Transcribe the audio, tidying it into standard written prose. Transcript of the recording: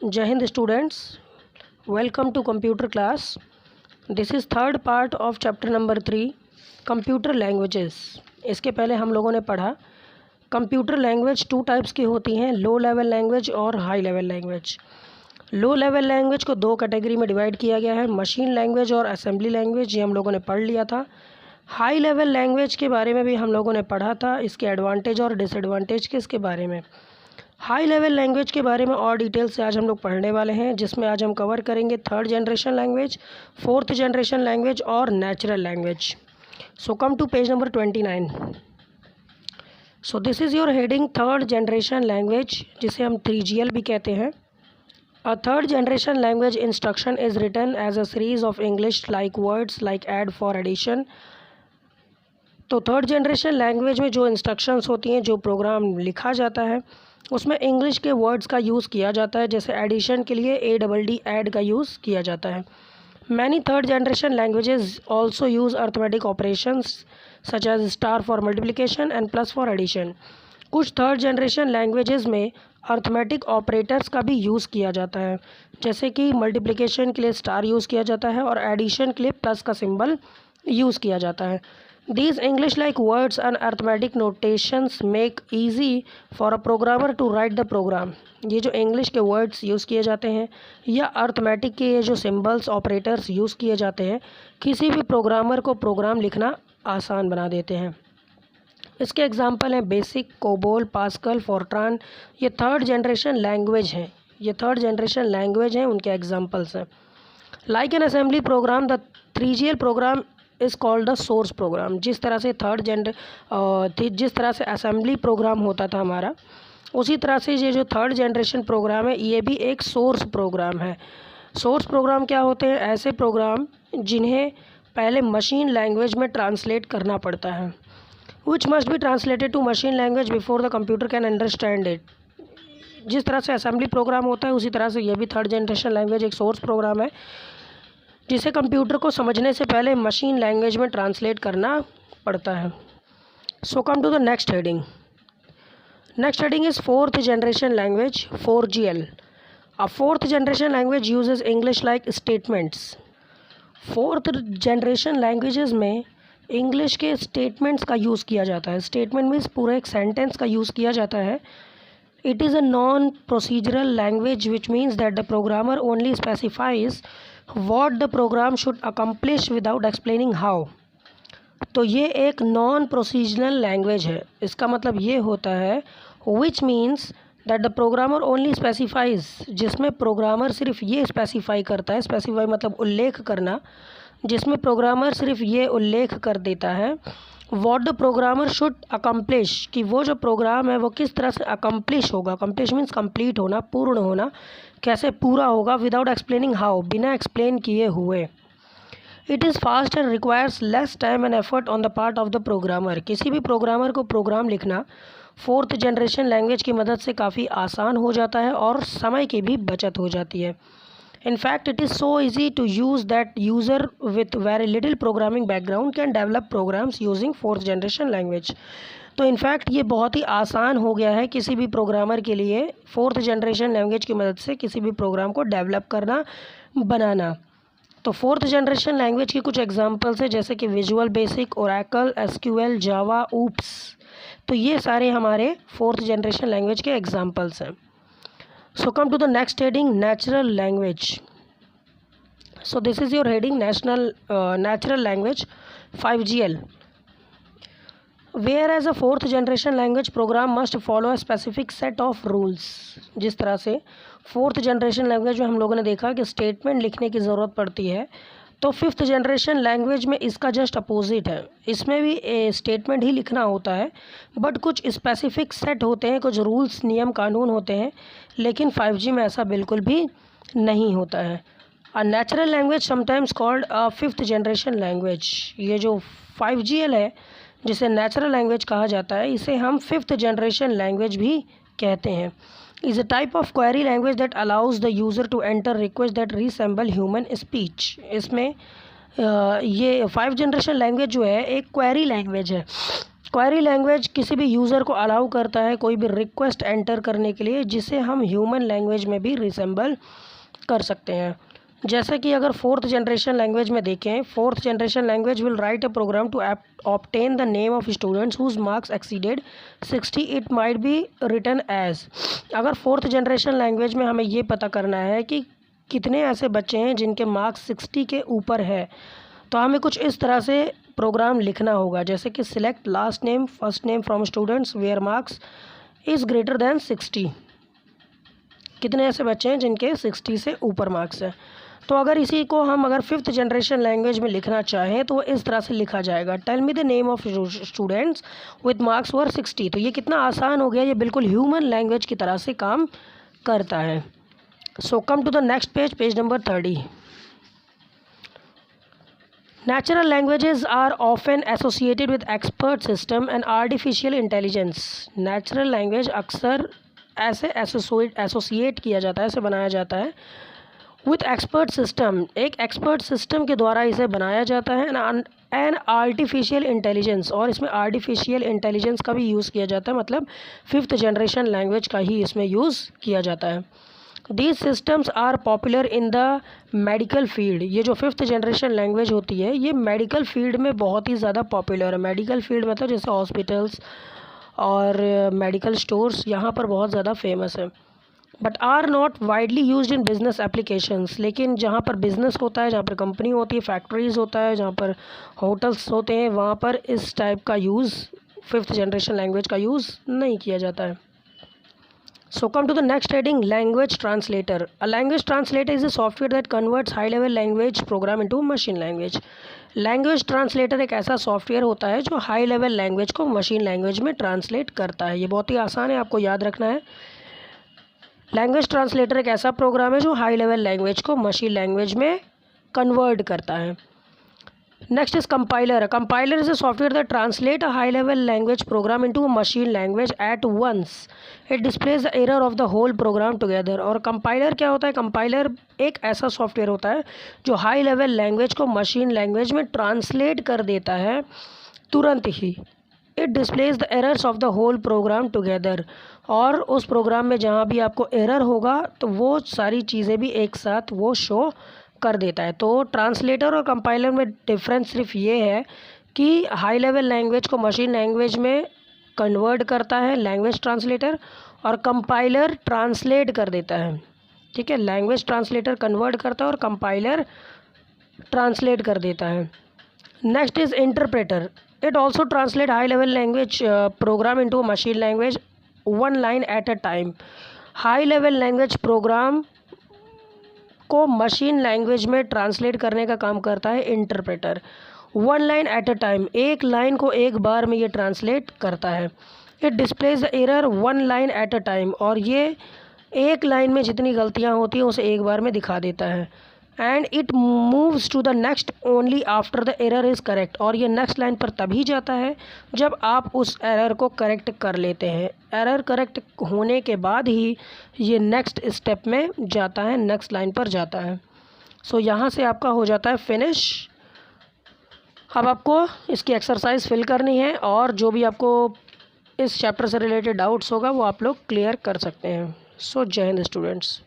जय हिंद students, welcome to computer class. This is third part of chapter number 3 computer languages. इसके पहले हम लोगों ने पढ़ा कंप्यूटर लैंग्वेज टू टाइप्स की होती हैं, लो लेवल लैंग्वेज और high level language. Low level language को दो कैटेगरी में डिवाइड किया गया है, मशीन लैंग्वेज और असेंबली लैंग्वेज। ये हम लोगों ने पढ़ लिया था। हाई लेवल लैंग्वेज के बारे में भी हम लोगों ने पढ़ा था, इसके एडवांटेज और डिसएडवांटेज किसके बारे में। हाई लेवल लैंग्वेज के बारे में और डिटेल से आज हम लोग पढ़ने वाले हैं, जिसमें आज हम कवर करेंगे third generation language, fourth generation language और natural language. So come to page number 29। सो this is your heading third generation language, जिसे हम 3GL भी कहते हैं। A third generation language instruction is written as a series of English like words like add for addition. तो third generation language में जो instructions होती हैं, जो प्रोग्राम लिखा जाता है, उसमें इंग्लिश के वर्ड्स का यूज़ किया जाता है। जैसे एडिशन के लिए ADD ऐड का यूज़ किया जाता है। Many third generation languages also use arithmetic operations such as star for multiplication and plus for addition. कुछ थर्ड जनरेशन लैंग्वेजेस में अर्थमेटिक ऑपरेटर्स का भी यूज़ किया जाता है, जैसे कि मल्टीप्लिकेशन के लिए स्टार यूज़ किया जाता है और एडिशन के लिए प्लस का सिंबल यूज़ किया जाता है। These English-like words and arithmetic notations make easy for a programmer to write the program। ये जो इंग्लिश के वर्ड्स यूज़ किए जाते हैं या अर्थमेटिक के ये जो सिंबल्स ऑपरेटर्स यूज़ किए जाते हैं, किसी भी प्रोग्रामर को प्रोग्राम लिखना आसान बना देते हैं। इसके एग्जांपल हैं बेसिक, कोबोल, पास्कल, फोर्ट्रान। ये थर्ड जनरेशन लैंग्वेज हैं, उनके एग्जांपल्स हैं। Like an assembly program, the 3GL program is called the source program. जिस तरह से असेंबली प्रोग्राम होता था हमारा, उसी तरह से ये जो थर्ड जनरेशन प्रोग्राम है, ये भी एक सोर्स प्रोग्राम है। सोर्स प्रोग्राम क्या होते हैं? ऐसे प्रोग्राम जिन्हें पहले मशीन लैंग्वेज में ट्रांसलेट करना पड़ता है, which must be translated to machine language before the computer can understand it. जिस तरह से असेंबली प्रोग्राम होता है, उसी तरह से ये भी थर्ड जनरेशन लैंग्वेज एक सोर्स प्रोग्राम है, जिसे कंप्यूटर को समझने से पहले मशीन लैंग्वेज में ट्रांसलेट करना पड़ता है। So come to the next heading. Next heading is fourth generation language, 4GL। A fourth generation language uses English like statements. Fourth generation languages में इंग्लिश के स्टेटमेंट्स का यूज़ किया जाता है। स्टेटमेंट मीन्स पूरा एक सेंटेंस का यूज़ किया जाता है। It is a non procedural language which means that the programmer only specifies what the program should accomplish without explaining how। तो ये एक नॉन प्रोसीजरल लैंग्वेज है। इसका मतलब ये होता है which means that the programmer only specifies, जिसमें प्रोग्रामर सिर्फ ये स्पेसिफाई करता है। स्पेसिफाई मतलब उल्लेख करना, जिसमें प्रोग्रामर सिर्फ ये उल्लेख कर देता है what the programmer should accomplish, कि वो जो प्रोग्राम है वो किस तरह से accomplish होगा। accomplish means complete होना, पूर्ण होना, कैसे पूरा होगा, विदाउट एक्सप्लेनिंग हाउ, बिना एक्सप्लेन किए हुए। It is fast and requires less time and effort on the part of the programmer. किसी भी प्रोग्रामर को प्रोग्राम लिखना फोर्थ जनरेशन लैंग्वेज की मदद से काफ़ी आसान हो जाता है और समय की भी बचत हो जाती है। In fact, it is so easy to use that user with very little programming background can develop programs using fourth generation language। तो इनफैक्ट ये बहुत ही आसान हो गया है किसी भी प्रोग्रामर के लिए फोर्थ जनरेशन लैंग्वेज की मदद से किसी भी प्रोग्राम को डेवलप करना, बनाना। तो फोर्थ जनरेशन लैंग्वेज की कुछ एग्जांपल्स है, जैसे कि विजुअल बेसिक, ओरेकल, SQL, जावा, ऊप्स। तो ये सारे हमारे फोर्थ जनरेशन लैंग्वेज के एग्जांपल्स हैं। So come to the next heading, natural language. So this is your heading, natural language, 5GL. Whereas a fourth generation language program must follow a specific set of rules। जिस तरह से fourth generation language में हम लोगों ने देखा कि statement लिखने की ज़रूरत पड़ती है, तो फिफ्थ जनरेशन लैंग्वेज में इसका जस्ट अपोजिट है। इसमें भी स्टेटमेंट ही लिखना होता है, बट कुछ स्पेसिफिक सेट होते हैं, कुछ रूल्स, नियम, कानून होते हैं, लेकिन 5G में ऐसा बिल्कुल भी नहीं होता है। A natural language sometimes called a fifth generation language. ये जो 5GL है, जिसे नेचुरल लैंग्वेज कहा जाता है, इसे हम फिफ्थ जनरेशन लैंग्वेज भी कहते हैं। is a type of query language that allows the user to enter requests that resemble human speech। इसमें ये 5 जनरेशन लैंग्वेज जो है एक क्वेरी लैंग्वेज है। क्वेरी लैंग्वेज किसी भी यूज़र को अलाउ करता है कोई भी रिक्वेस्ट एंटर करने के लिए जिसे हम ह्यूमन लैंग्वेज में भी रिसेंबल कर सकते हैं। जैसे कि अगर फोर्थ जनरेशन लैंग्वेज में देखें, fourth generation language will write a program to obtain the name of students whose marks exceeded 60, it might be written as. अगर फोर्थ जनरेशन लैंग्वेज में हमें ये पता करना है कि कितने ऐसे बच्चे हैं जिनके मार्क्स 60 के ऊपर है, तो हमें कुछ इस तरह से प्रोग्राम लिखना होगा, जैसे कि select last name first name from students where marks is greater than 60। कितने ऐसे बच्चे हैं जिनके 60 से ऊपर मार्क्स हैं। तो अगर इसी को हम अगर फिफ्थ जनरेशन लैंग्वेज में लिखना चाहें तो वो इस तरह से लिखा जाएगा, tell me the name of students with marks over 60। तो ये कितना आसान हो गया, ये बिल्कुल ह्यूमन लैंग्वेज की तरह से काम करता है। So come to the next page, page number 30। Natural languages are often associated with expert system and artificial intelligence. Natural language अक्सर ऐसे एसोसिएट किया जाता है, ऐसे बनाया जाता है विथ एक्सपर्ट सिस्टम, एक एक्सपर्ट सिस्टम के द्वारा इसे बनाया जाता है, एंड आर्टिफिशियल इंटेलिजेंस, और इसमें आर्टिफिशियल इंटेलिजेंस का भी यूज़ किया जाता है, मतलब फिफ्थ जनरेशन लैंग्वेज का ही इसमें यूज़ किया जाता है। These systems are popular in the medical field. ये जो फिफ्थ जनरेशन लैंग्वेज होती है ये मेडिकल फील्ड में बहुत ही ज़्यादा पॉपुलर है। मेडिकल फील्ड मतलब जैसे हॉस्पिटल्स और मेडिकल स्टोर्स, यहाँ पर बहुत ज़्यादा फेमस है। But are not widely used in business applications, लेकिन जहाँ पर बिजनेस होता है, जहाँ पर कंपनी होती है, फैक्ट्रीज़ होता है, जहाँ पर होटल्स होते हैं, वहाँ पर इस टाइप का यूज़, फिफ्थ जनरेशन लैंग्वेज का यूज़ नहीं किया जाता है। So come to the next heading, language translator. A language translator is a software that converts high level language program into machine language. Language translator एक ऐसा software होता है जो हाई लेवल लैंग्वेज को मशीन लैंग्वेज में translate करता है। ये बहुत ही आसान है, आपको याद रखना है। लैंग्वेज ट्रांसलेटर एक ऐसा प्रोग्राम है जो हाई लेवल लैंग्वेज को मशीन लैंग्वेज में कन्वर्ट करता है। Next is compiler. A compiler is a software that translates a high-level language program into a machine language at once. It displays the error of the whole program together. और compiler क्या होता है? compiler एक ऐसा software होता है जो high level language को मशीन लैंग्वेज में ट्रांसलेट कर देता है तुरंत ही। It displays the errors of the whole program together. और उस प्रोग्राम में जहाँ भी आपको एरर होगा तो वो सारी चीज़ें भी एक साथ वो शो कर देता है। तो ट्रांसलेटर और कंपाइलर में डिफरेंस सिर्फ ये है कि हाई लेवल लैंग्वेज को मशीन लैंग्वेज में कन्वर्ट करता है लैंग्वेज ट्रांसलेटर, और कंपाइलर ट्रांसलेट कर देता है। ठीक है, लैंग्वेज ट्रांसलेटर कन्वर्ट करता है और कंपाइलर ट्रांसलेट कर देता है। Next is interpreter. It also translate high level language program into machine language one line at a time. High level language program को मशीन लैंग्वेज में ट्रांसलेट करने का काम करता है interpreter. One line at a time, एक line को एक बार में ये ट्रांसलेट करता है। It displays the error one line at a time, और ये एक लाइन में जितनी गलतियां होती हैं उसे एक बार में दिखा देता है। And it moves to the next only after the error is correct, और ये नेक्स्ट लाइन पर तभी जाता है जब आप उस एरर को करेक्ट कर लेते हैं। एरर करेक्ट होने के बाद ही ये नेक्स्ट स्टेप में जाता है, नेक्स्ट लाइन पर जाता है। सो यहाँ से आपका हो जाता है फिनिश। अब आपको इसकी एक्सरसाइज फिल करनी है, और जो भी आपको इस चैप्टर से रिलेटेड डाउट्स होगा वो आप लोग क्लियर कर सकते हैं। सो जय हिंद स्टूडेंट्स।